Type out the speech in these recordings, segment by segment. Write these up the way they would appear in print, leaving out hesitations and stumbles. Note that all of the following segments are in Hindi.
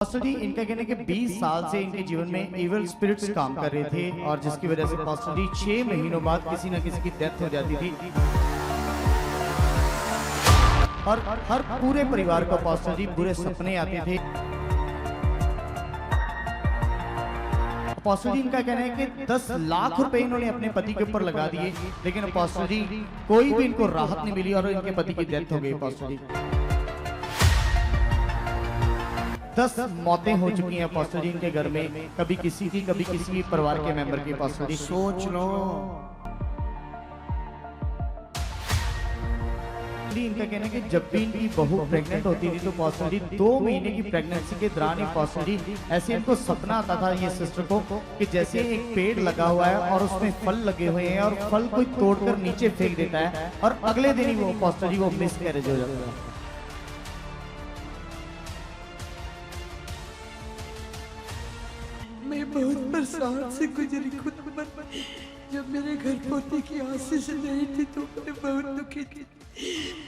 पास्टर जी, इनका कहना है कि 20 साल से इनके जीवन में इविल स्पिरिट्स काम कर रहे थे और जिसकी वजह से पास्टर जी 6 महीनों बाद किसी न किसी की डेथ हो जाती थी और हर पूरे परिवार को पास्टर जी बुरे सपने आते थे। पास्टर जी, इनका कहना है कि 10 लाख रुपए इन्होंने अपने पति के ऊपर लगा दिए, लेकिन पास्टर जी कोई भी इनको राहत नहीं मिली और इनके पति की डेथ हो गई। पास्टर जी 10 मौतें हो चुकी हैं पास्टर जी इनके घर में, कभी किसी की, कभी किसी परिवार के मेंबर की। पास्टर जी सोच लो। इनका कहना है कि जब भी इनकी बहू प्रेग्नेंट होती थी तो पास्टर जी 2 महीने की प्रेगनेंसी के दौरान ही पास्टर जी ऐसे इनको सपना आता था ये सिस्टर को कि जैसे एक पेड़ लगा हुआ है और उसमें फल लगे हुए हैं और फल कोई तोड़कर नीचे फेंक देता है और अगले दिन ही वो पास्टर जी वो मिस कैरेज हो जाता है। मैं बहुत परेशान से गुजरी खुद पर। जब मेरे घर पोती की आशीष नहीं थी तो मैं बहुत दुखी थी।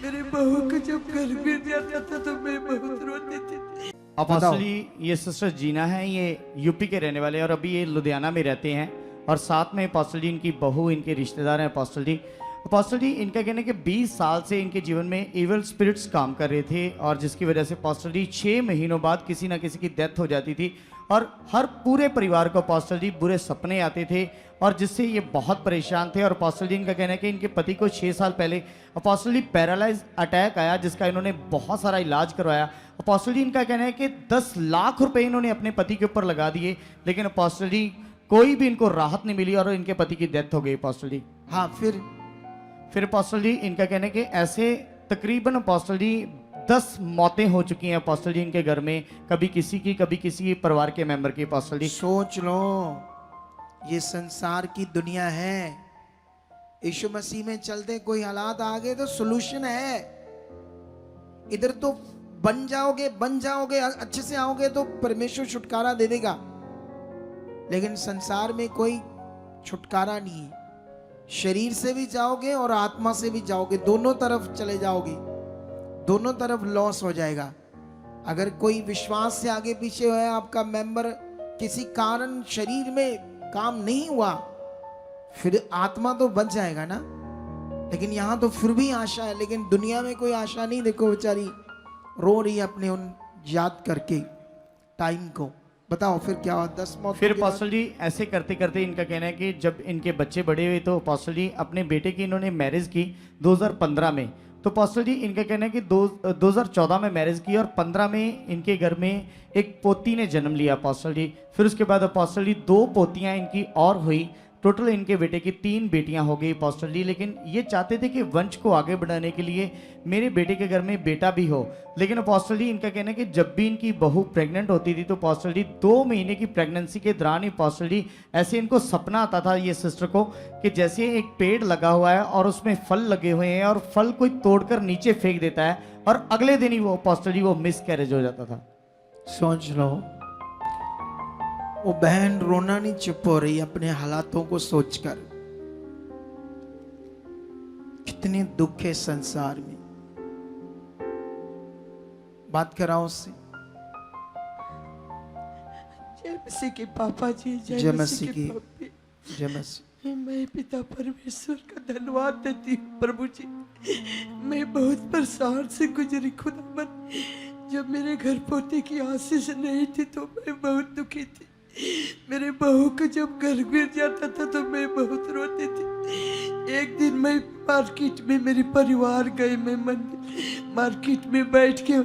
मेरे बहू को जब घर गिर जाता था तो मैं बहुत रोती थी। अब पास्टर जी ये सिस्टर जीना है, ये यूपी के रहने वाले और अभी ये लुधियाना में रहते हैं और साथ में पास्टर जी इनकी बहू, इनके रिश्तेदार हैं। पास्टर जी इनका कहना है कि 20 साल से इनके जीवन में इविल स्पिरिट्स काम कर रहे थे और जिसकी वजह से पास्टर जी 6 महीनों बाद किसी न किसी की डेथ हो जाती थी और हर पूरे परिवार को पास्टर जी बुरे सपने आते थे और जिससे ये बहुत परेशान थे। और पास्टर जी इनका कहना है कि इनके पति को 6 साल पहले पास्टर जी पैरालाइज अटैक आया जिसका इन्होंने बहुत सारा इलाज करवाया। पास्टर जी इनका कहना है कि 10 लाख रुपए इन्होंने अपने पति के ऊपर लगा दिए, लेकिन पास्टर जी कोई भी इनको राहत नहीं मिली और इनके पति की डेथ हो गई। पास्टर जी हाँ, फिर पास्टर जी इनका कहना है कि ऐसे तकरीबन पास्टर जी 10 मौतें हो चुकी हैं पास्टर जी इनके घर में, कभी किसी की, कभी किसी परिवार के मेंबर की। पास्टर जी सोच लो, ये संसार की दुनिया है। यीशु मसीह में चलते कोई हालात आ गए तो सोल्यूशन है। इधर तो बन जाओगे अच्छे से आओगे तो परमेश्वर छुटकारा दे देगा, लेकिन संसार में कोई छुटकारा नहीं है। शरीर से भी जाओगे और आत्मा से भी जाओगे, दोनों तरफ चले जाओगे, दोनों तरफ लॉस हो जाएगा। अगर कोई विश्वास से आगे पीछे है, आपका मेंबर किसी कारण शरीर में काम नहीं हुआ, फिर आत्मा तो बच जाएगा ना। लेकिन यहाँ तो फिर भी आशा है, लेकिन दुनिया में कोई आशा नहीं। देखो बेचारी रो रही है अपने उन याद करके टाइम को। बताओ फिर क्या हुआ? 10 मौत। फिर पास्टर जी ऐसे करते करते इनका कहना है कि जब इनके बच्चे बड़े हुए तो पास्टर जी अपने बेटे की इन्होंने मैरिज की 2015 में। तो पास्टर जी इनका कहना है कि 2014 में मैरिज की और 15 में इनके घर में एक पोती ने जन्म लिया। पास्टर जी फिर उसके बाद पास्टर जी 2 पोतियां इनकी और हुई, टोटल इनके बेटे की 3 बेटियां हो गई। पास्टर जी लेकिन ये चाहते थे कि वंश को आगे बढ़ाने के लिए मेरे बेटे के घर में बेटा भी हो, लेकिन पास्टर जी इनका कहना है कि जब भी इनकी बहू प्रेग्नेंट होती थी तो पास्टर जी 2 महीने की प्रेगनेंसी के दौरान ही पास्टर जी ऐसे इनको सपना आता था ये सिस्टर को कि जैसे एक पेड़ लगा हुआ है और उसमें फल लगे हुए हैं और फल कोई तोड़कर नीचे फेंक देता है और अगले दिन ही वो पास्टर जी वो मिस कैरेज हो जाता था। सोच लो, वो बहन रोना नहीं चुप हो रही अपने हालातों को सोचकर। कितने दुख है संसार में। बात कराओ उससे। जय मसीह के पापा जी, जय मसीह की पापी। जय मसीह। मैं पिता परमेश्वर का धन्यवाद देती हूँ प्रभु जी। मैं बहुत परेशान से गुजरी खुदावन। जब मेरे घर पोते की आशीष नहीं थी तो मैं बहुत दुखी थी। मेरे बहू को जब घर गिर जाता था तो मैं बहुत रोती थी। एक दिन मैं मार्केट में, मेरे परिवार गए, मैं मंदिर मार्केट में बैठ के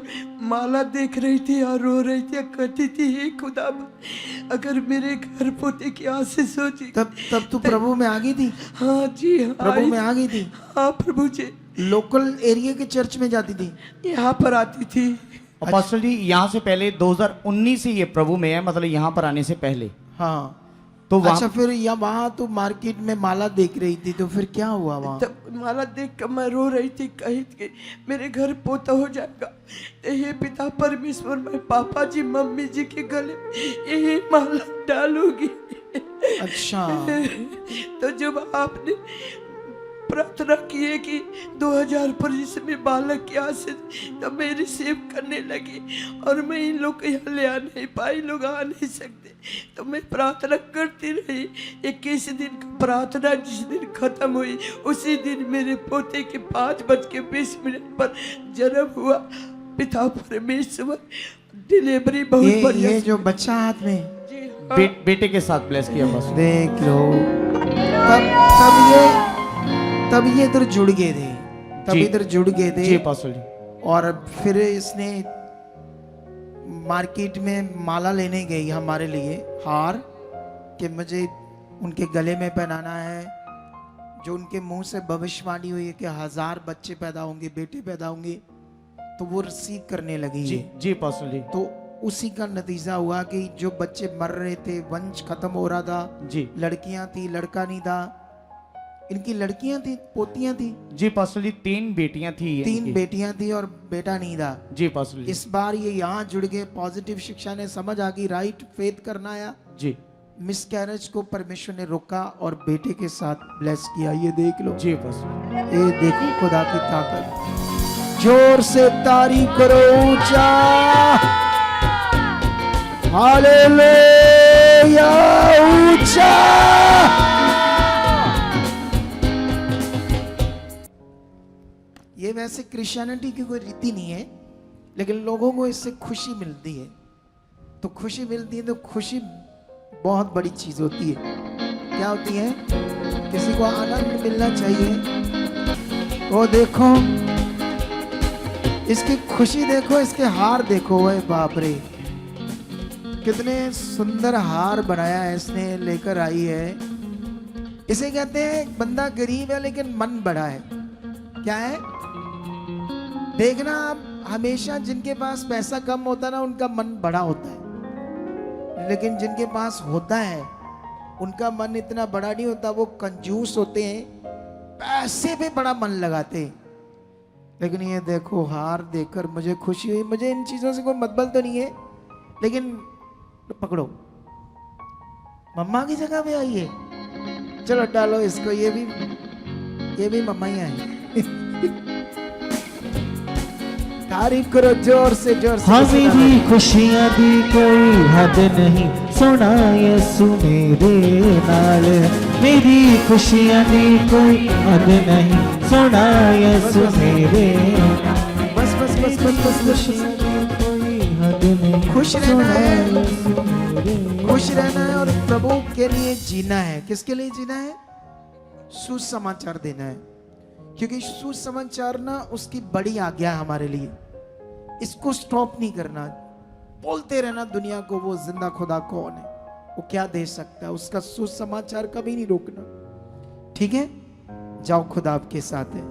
माला देख रही थी और रो रही थी, कहती थी हे खुदा अगर मेरे घर पोते की आशीष हो जी। तब तू प्रभु में आ गई थी? हाँ जी, हाँ प्रभु में आ गई थी। हाँ प्रभु जी। लोकल एरिया के चर्च में जाती थी? यहाँ पर आती थी। और पास्टर जी यहाँ से पहले 2019 से ये प्रभु में है, मतलब यहाँ पर आने से पहले। हाँ तो अच्छा, फिर यहाँ वहाँ तो मार्केट में माला देख रही थी, तो फिर क्या हुआ वहाँ? तब माला देख कर मैं रो रही थी, कही थी मेरे घर पोता हो जाएगा। ये पिता परमेश्वर, मैं पापा जी मम्मी जी के गले यही माला डालूंगी। अच्छा। तो जब आपने प्रार्थना की है कि 2025 में बालक की आशीष तो मैं रिसीव करने लगी, और मैं इन लोग को यहाँ ले आ नहीं पाई, लोग आ नहीं सकते, तो मैं प्रार्थना करती रही। 21 दिन का प्रार्थना जिस दिन खत्म हुई उसी दिन मेरे पोते के 5:20 पर जन्म हुआ। पिता परमेश्वर डिलीवरी बहुत बढ़िया ये जो बच्चा हाथ में जी हाँ। बेटे के साथ ब्लेस किया पास्टर। देख लो, तब ये इधर जुड़ गए थे, तब जी। इधर जुड़ गए थे। जी पास्टर जी। और फिर इसने मार्केट में माला लेने गई हमारे लिए, हार, कि मुझे उनके गले में पहनाना है, जो उनके मुंह से भविष्यवाणी हुई है कि 1000 बच्चे पैदा होंगे, बेटे पैदा होंगे, तो वो रिसीव करने लगी जी है। जी पास्टर जी। तो उसी का नतीजा हुआ कि जो बच्चे मर रहे थे, वंश खत्म हो रहा था, जी लड़कियां थी, लड़का नहीं था। इनकी लड़कियां थी, पोतियां थी, जी पास्टर जी। 3 बेटियां थी 3 इनकी। बेटियां थी और बेटा नहीं था। जी पास्टर जी। इस बार ये यहाँ जुड़ गए, पॉजिटिव शिक्षा ने समझ आ गई, राइट फेथ करना आया। जी मिस कैरेज को परमेश्वर ने रोका और बेटे के साथ ब्लेस किया। ये देख लो, जी पास्टर। ये देखो खुदा की ताकत। जोर से तारीफ करो ऊंचा, हालेलुया, ऊंचा। ये वैसे क्रिश्चियनिटी की कोई रीति नहीं है, लेकिन लोगों को इससे खुशी मिलती है। तो खुशी मिलती है तो खुशी बहुत बड़ी चीज होती है। क्या होती है? किसी को आनंद मिलना चाहिए। वो देखो, इसकी खुशी देखो, इसके हार देखो, ओए बाप रे, कितने सुंदर हार बनाया है इसने, लेकर आई है। इसे कहते हैं बंदा गरीब है लेकिन मन बड़ा है। क्या है? देखना आप, हमेशा जिनके पास पैसा कम होता है ना, उनका मन बड़ा होता है, लेकिन जिनके पास होता है उनका मन इतना बड़ा नहीं होता। वो कंजूस होते हैं, पैसे पे बड़ा मन लगाते हैं। लेकिन ये देखो, हार देखकर मुझे खुशी हुई। मुझे इन चीजों से कोई मतलब तो नहीं है, लेकिन पकड़ो, मम्मा की जगह पे आई है, चलो डालो इसको, ये भी मम्मा ही आई। तारीफ करो जोर से, जोर से। मेरी खुशियां दी कोई हद नहीं, सोना यीशु मेरे नाल है। मेरी खुशियां दी कोई हद नहीं, सोना यीशु मेरे नाल। बस बस बस बस बस बस। कोई हद नहीं, खुश रहना है, यीशु मेरे खुश रहना है और प्रभु के लिए जीना है। किसके लिए जीना है? सुसमाचार देना है, क्योंकि सुसमाचार ना उसकी बड़ी आज्ञा है हमारे लिए। इसको स्टॉप नहीं करना, बोलते रहना दुनिया को वो जिंदा खुदा कौन है, वो क्या दे सकता है, उसका सुसमाचार कभी नहीं रोकना। ठीक है, जाओ, खुदा आपके साथ है।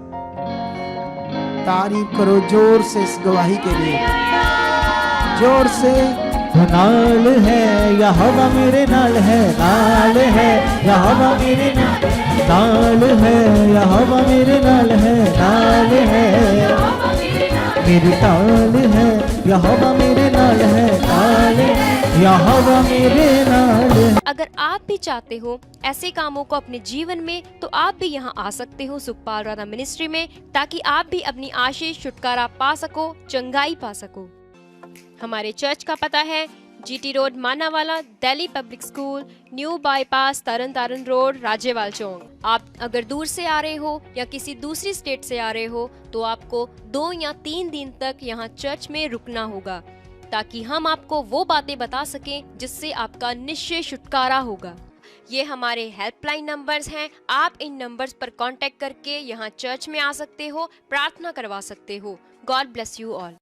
तारीफ करो जोर से इस गवाही के लिए, जोर से। नाल है या हवा मेरे नाल है, नाल है या हवा मेरे नाल है, या हवा मेरे नाल है, नाल है मेरी ताल है, या हवा मेरे नाल है, नाल या हवा मेरे नाल है। अगर आप भी चाहते हो ऐसे कामों को अपने जीवन में, तो आप भी यहाँ आ सकते हो सुखपाल राणा मिनिस्ट्री में, ताकि आप भी अपनी आशीष, छुटकारा पा सको, चंगाई पा सको। हमारे चर्च का पता है GT road Manawala, Delhi public school, new bypass, Tarn Taran road, Rajewal Chowk. आप अगर दूर से आ रहे हो या किसी दूसरी स्टेट से आ रहे हो, तो आपको 2 या 3 दिन तक यहाँ चर्च में रुकना होगा, ताकि हम आपको वो बातें बता सकें जिससे आपका निश्चय छुटकारा होगा। ये हमारे हेल्पलाइन नंबर्स हैं। आप इन नंबर्स पर कांटेक्ट करके यहाँ चर्च में आ सकते हो, प्रार्थना करवा सकते हो। God bless you all.